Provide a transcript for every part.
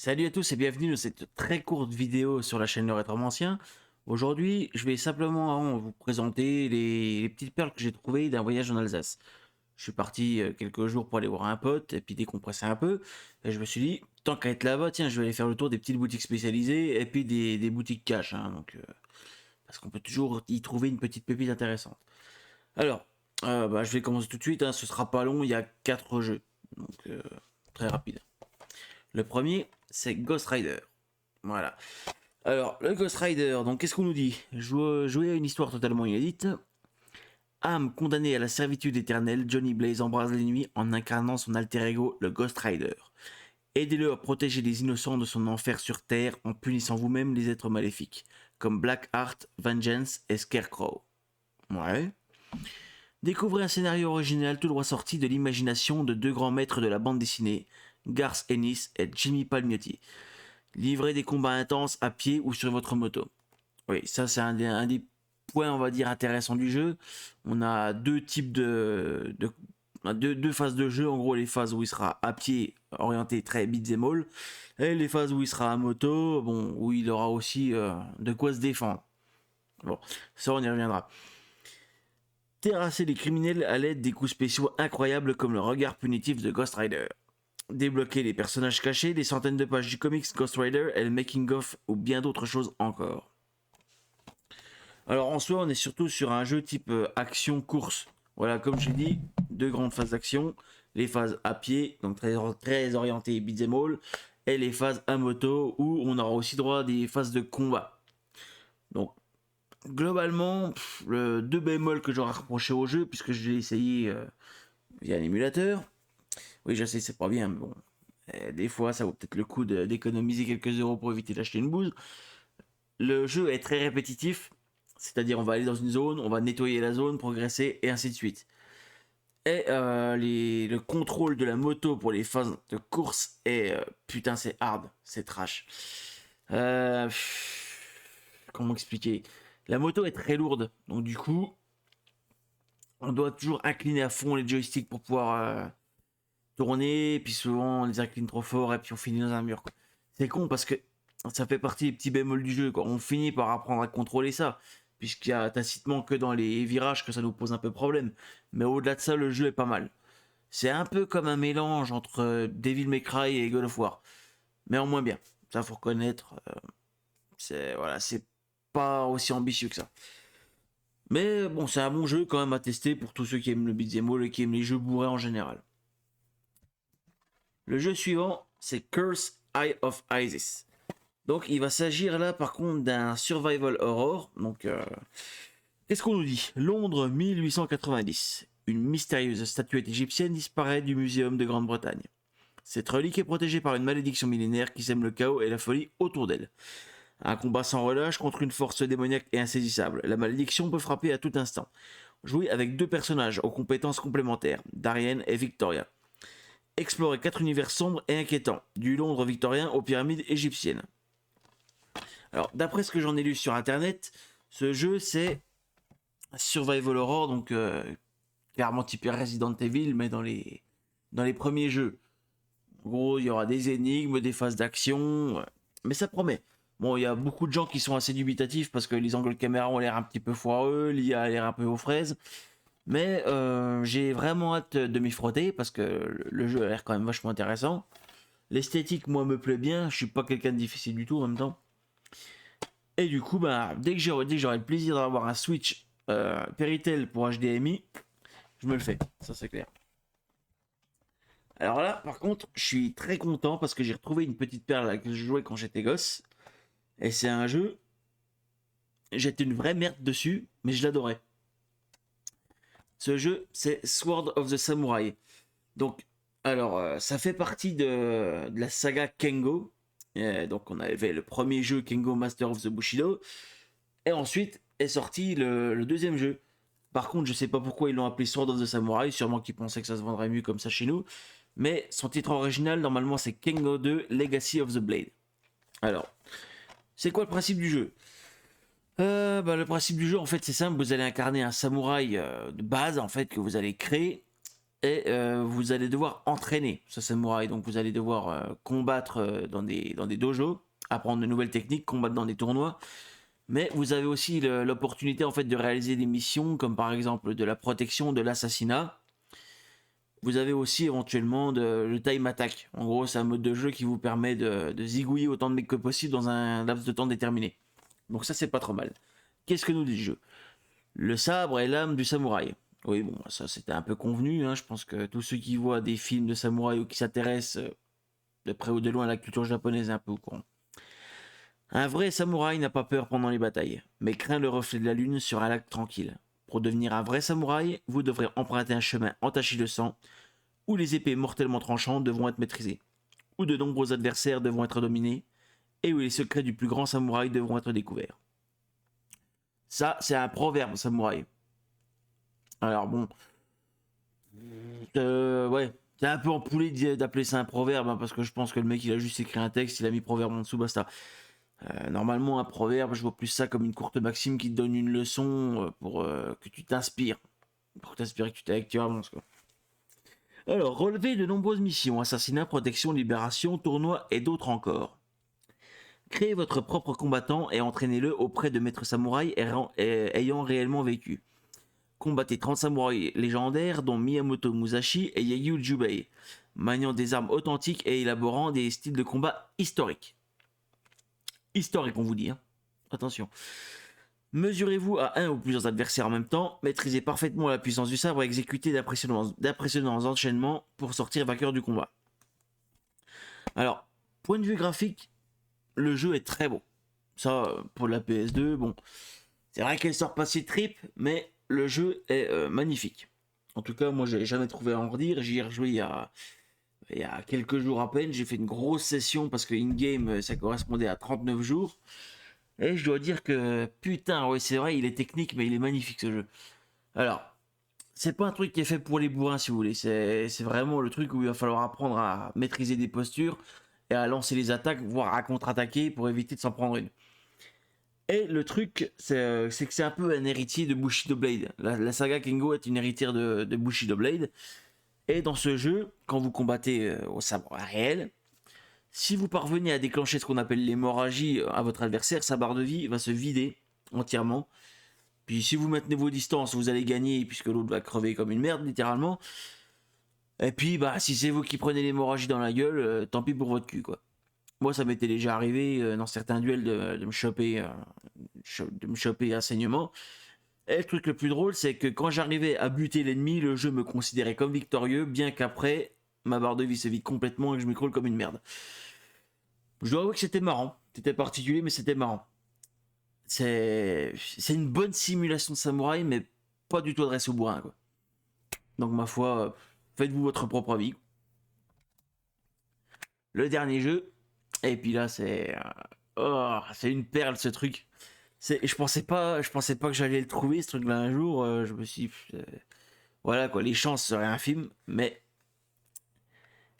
Salut à tous et bienvenue dans cette très courte vidéo sur la chaîne Le Rétromancien. Aujourd'hui, je vais simplement vous présenter les petites perles que j'ai trouvées d'un voyage en Alsace. Je suis parti quelques jours pour aller voir un pote et puis décompresser un peu. Et je me suis dit, tant qu'à être là-bas, tiens, je vais aller faire le tour des petites boutiques spécialisées et puis des boutiques cash. Parce qu'on peut toujours y trouver une petite pépite intéressante. Alors, je vais commencer tout de suite, ce sera pas long, il y a 4 jeux. Donc, très rapide. Le premier, c'est Ghost Rider. Voilà. Alors, le Ghost Rider, donc qu'est-ce qu'on nous dit? Jouer à une histoire totalement inédite. Âme condamnée à la servitude éternelle, Johnny Blaze embrase les nuits en incarnant son alter ego, le Ghost Rider. Aidez-le à protéger les innocents de son enfer sur Terre en punissant vous-même les êtres maléfiques, comme Blackheart, Vengeance et Scarecrow. Ouais. Découvrez un scénario original tout droit sorti de l'imagination de deux grands maîtres de la bande dessinée, Garth Ennis et Jimmy Palmiotti. Livrez des combats intenses à pied ou sur votre moto. Oui, ça c'est un des points, on va dire, intéressants du jeu. On a deux types deux phases de jeu. En gros, les phases où il sera à pied, orienté très beat'em all, et les phases où il sera à moto, bon, où il aura aussi de quoi se défendre. Bon, ça on y reviendra. Terrasser les criminels à l'aide des coups spéciaux incroyables comme le regard punitif de Ghost Rider. Débloquer les personnages cachés, des centaines de pages du comics Ghost Rider et le making of ou bien d'autres choses encore. Alors en soi, on est surtout sur un jeu type action-course. Voilà, comme je l'ai dit, deux grandes phases d'action. Les phases à pied, donc très orientées beat'em all, et les phases à moto où on aura aussi droit à des phases de combat. Donc globalement, le 2 bémol que j'aurais reproché au jeu, puisque je l'ai essayé via l'émulateur. Oui, je sais, c'est pas bien, mais bon. Des fois, ça vaut peut-être le coup d'économiser quelques euros pour éviter d'acheter une bouse. Le jeu est très répétitif, c'est-à-dire on va aller dans une zone, on va nettoyer la zone, progresser, et ainsi de suite. Et le contrôle de la moto pour les phases de course est... putain, c'est hard, c'est trash. Euh, comment expliquer? La moto est très lourde, donc du coup, on doit toujours incliner à fond les joysticks pour pouvoir tourner, puis souvent on les incline trop fort et puis on finit dans un mur. C'est con parce que ça fait partie des petits bémols du jeu, quoi. On finit par apprendre à contrôler ça, puisqu'il y a tacitement que dans les virages que ça nous pose un peu problème. Mais au-delà de ça, le jeu est pas mal. C'est un peu comme un mélange entre Devil May Cry et God of War, mais en moins bien. Ça faut reconnaître. C'est pas aussi ambitieux que ça. Mais bon, c'est un bon jeu quand même à tester pour tous ceux qui aiment le beat'em all et qui aiment les jeux bourrés en général. Le jeu suivant, c'est Curse Eye of Isis. Donc il va s'agir là par contre d'un survival horror. Donc qu'est-ce qu'on nous dit? Londres 1890. Une mystérieuse statuette égyptienne disparaît du muséum de Grande-Bretagne. Cette relique est protégée par une malédiction millénaire qui sème le chaos et la folie autour d'elle. Un combat sans relâche contre une force démoniaque et insaisissable. La malédiction peut frapper à tout instant. Jouer avec deux personnages aux compétences complémentaires, Darian et Victoria. Explorer 4 univers sombres et inquiétants, du Londres victorien aux pyramides égyptiennes. Alors, d'après ce que j'en ai lu sur internet, ce jeu c'est Survival Horror, donc clairement typé Resident Evil, mais dans les premiers jeux. En gros, il y aura des énigmes, des phases d'action, mais ça promet. Bon, il y a beaucoup de gens qui sont assez dubitatifs parce que les angles de caméra ont l'air un petit peu foireux, l'IA a l'air un peu aux fraises. Mais j'ai vraiment hâte de m'y frotter parce que le jeu a l'air quand même vachement intéressant. L'esthétique, moi, me plaît bien. Je suis pas quelqu'un de difficile du tout en même temps. Et du coup, dès que j'aurai le plaisir d'avoir un Switch Péritel pour HDMI, je me le fais. Ça, c'est clair. Alors là, par contre, je suis très content parce que j'ai retrouvé une petite perle à laquelle je jouais quand j'étais gosse. Et c'est un jeu. J'étais une vraie merde dessus, mais je l'adorais. Ce jeu, c'est Sword of the Samurai. Donc, alors, ça fait partie de la saga Kengo. Donc, on avait le premier jeu Kengo Master of the Bushido. Et ensuite est sorti le deuxième jeu. Par contre, je sais pas pourquoi ils l'ont appelé Sword of the Samurai. Sûrement qu'ils pensaient que ça se vendrait mieux comme ça chez nous. Mais son titre original, normalement, c'est Kengo 2 Legacy of the Blade. Alors, c'est quoi le principe du jeu? Le principe du jeu, en fait, c'est simple. Vous allez incarner un samouraï de base, en fait, que vous allez créer. et vous allez devoir entraîner ce samouraï. Donc vous allez devoir combattre dans des dojos, apprendre de nouvelles techniques, combattre dans des tournois. Mais vous avez aussi l'opportunité en fait de réaliser des missions comme par exemple de la protection, de l'assassinat. Vous avez aussi éventuellement le time attack. En gros, c'est un mode de jeu qui vous permet de zigouiller autant de mecs que possible dans un laps de temps déterminé. Donc ça, c'est pas trop mal. Qu'est-ce que nous dit le jeu? Le sabre est l'âme du samouraï. Oui, bon, ça c'était un peu convenu. Hein. Je pense que tous ceux qui voient des films de samouraï ou qui s'intéressent de près ou de loin à la culture japonaise est un peu au courant. Un vrai samouraï n'a pas peur pendant les batailles, mais craint le reflet de la lune sur un lac tranquille. Pour devenir un vrai samouraï, vous devrez emprunter un chemin entaché de sang, où les épées mortellement tranchantes devront être maîtrisées, où de nombreux adversaires devront être dominés, et où les secrets du plus grand samouraï devront être découverts. Ça, c'est un proverbe samouraï. Alors bon, ouais, c'est un peu empoulé d'appeler ça un proverbe, hein, parce que je pense que le mec il a juste écrit un texte, il a mis proverbe en dessous, basta. Normalement, un proverbe, je vois plus ça comme une courte maxime qui te donne une leçon pour que tu t'inspires. Pour t'inspirer que tu avances, quoi. Alors, relever de nombreuses missions, assassinat, protection, libération, tournoi et d'autres encore. Créez votre propre combattant et entraînez-le auprès de maîtres samouraïs ayant réellement vécu. Combattez 30 samouraïs légendaires dont Miyamoto Musashi et Yeiyu Jubei, maniant des armes authentiques et élaborant des styles de combat historiques. Historique, on vous dit, hein. Attention. Mesurez-vous à un ou plusieurs adversaires en même temps, maîtrisez parfaitement la puissance du sabre et exécutez d'impressionnants enchaînements pour sortir vainqueur du combat. Alors, point de vue graphique, le jeu est très beau. Ça, pour la PS2, bon, c'est vrai qu'elle sort pas si trip, mais le jeu est magnifique. En tout cas, moi, j'ai jamais trouvé à en redire. J'y ai rejoué il y a quelques jours à peine. J'ai fait une grosse session parce que in-game, ça correspondait à 39 jours. Et je dois dire que, putain, ouais, c'est vrai, il est technique, mais il est magnifique ce jeu. Alors, c'est pas un truc qui est fait pour les bourrins, si vous voulez. C'est vraiment le truc où il va falloir apprendre à maîtriser des postures et à lancer les attaques, voire à contre-attaquer pour éviter de s'en prendre une. Et le truc, c'est que c'est un peu un héritier de Bushido Blade. La saga Kengo est une héritière de Bushido Blade. Et dans ce jeu, quand vous combattez au sabre réel, si vous parvenez à déclencher ce qu'on appelle l'hémorragie à votre adversaire, sa barre de vie va se vider entièrement. Puis si vous maintenez vos distances, vous allez gagner puisque l'autre va crever comme une merde littéralement. Et puis bah si c'est vous qui prenez l'hémorragie dans la gueule, tant pis pour votre cul quoi. Moi ça m'était déjà arrivé dans certains duels de me choper un saignement. Et le truc le plus drôle c'est que quand j'arrivais à buter l'ennemi, le jeu me considérait comme victorieux, bien qu'après ma barre de vie se vide complètement et que je m'écroule comme une merde. Je dois avouer que c'était marrant. C'était particulier, mais c'était marrant. C'est une bonne simulation de samouraï, mais pas du tout adressée au bourrin, quoi. Donc, ma foi, faites-vous votre propre avis. Le dernier jeu, et puis là, c'est une perle ce truc. Je pensais pas que j'allais le trouver ce truc-là un jour. Je me suis, voilà quoi, les chances seraient infimes, mais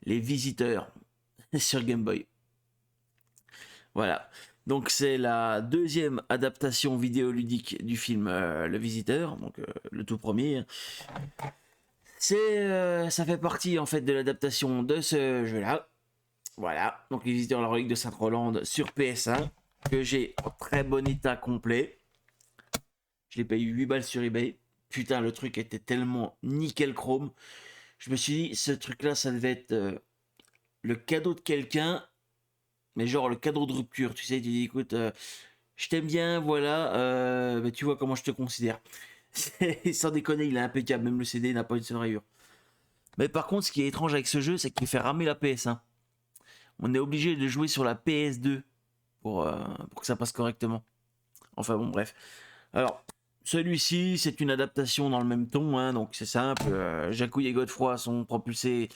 les visiteurs sur Game Boy. Voilà. Donc c'est la deuxième adaptation vidéoludique du film Le Visiteur, donc le tout premier. Ça fait partie en fait de l'adaptation de ce jeu-là. Voilà. Donc Les Visiteurs, la relique de Sainte-Rolande sur PS1 que j'ai en très bon état complet. Je l'ai payé 8 balles sur eBay. Putain, le truc était tellement nickel chrome. Je me suis dit, ce truc-là, ça devait être le cadeau de quelqu'un. Mais genre le cadeau de rupture, tu sais, tu dis écoute, je t'aime bien, voilà, mais tu vois comment je te considère. Sans déconner, il est impeccable, même le CD n'a pas une seule rayure. Mais par contre, ce qui est étrange avec ce jeu, c'est qu'il fait ramer la PS1. On est obligé de jouer sur la PS2 pour que ça passe correctement. Enfin bon, bref. Alors, celui-ci, c'est une adaptation dans le même ton, hein, donc c'est simple. Jacouille et Godefroy sont propulsés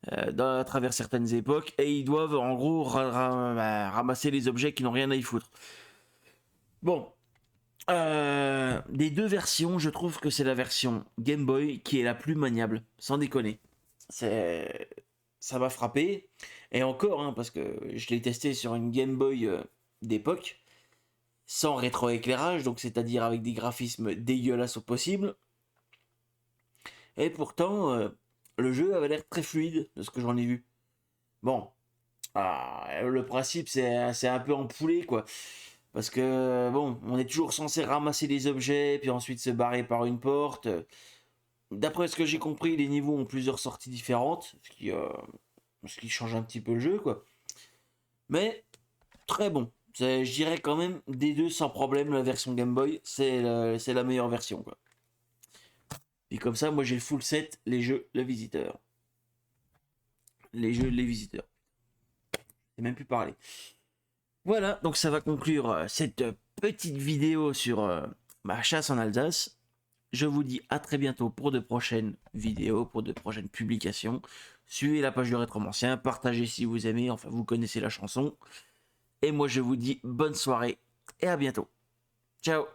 à travers certaines époques et ils doivent en gros ramasser les objets qui n'ont rien à y foutre. Bon, des deux versions, je trouve que c'est la version Game Boy qui est la plus maniable, sans déconner. Ça m'a frappé, et encore, hein, parce que je l'ai testé sur une Game Boy d'époque, sans rétroéclairage, donc c'est-à-dire avec des graphismes dégueulasses au possible. Et pourtant, le jeu avait l'air très fluide de ce que j'en ai vu. Bon, le principe c'est un peu empoulé quoi. Parce que bon, on est toujours censé ramasser des objets, puis ensuite se barrer par une porte. D'après ce que j'ai compris, les niveaux ont plusieurs sorties différentes, ce qui change un petit peu le jeu quoi. Mais très bon. Je dirais quand même des deux sans problème, la version Game Boy, c'est la meilleure version quoi. Et comme ça, moi j'ai le full set, les jeux, le visiteur. Les jeux, les visiteurs. J'ai même plus parlé. Voilà, donc ça va conclure cette petite vidéo sur ma chasse en Alsace. Je vous dis à très bientôt pour de prochaines vidéos, pour de prochaines publications. Suivez la page du Rétromancien, partagez si vous aimez, enfin vous connaissez la chanson. Et moi je vous dis bonne soirée et à bientôt. Ciao.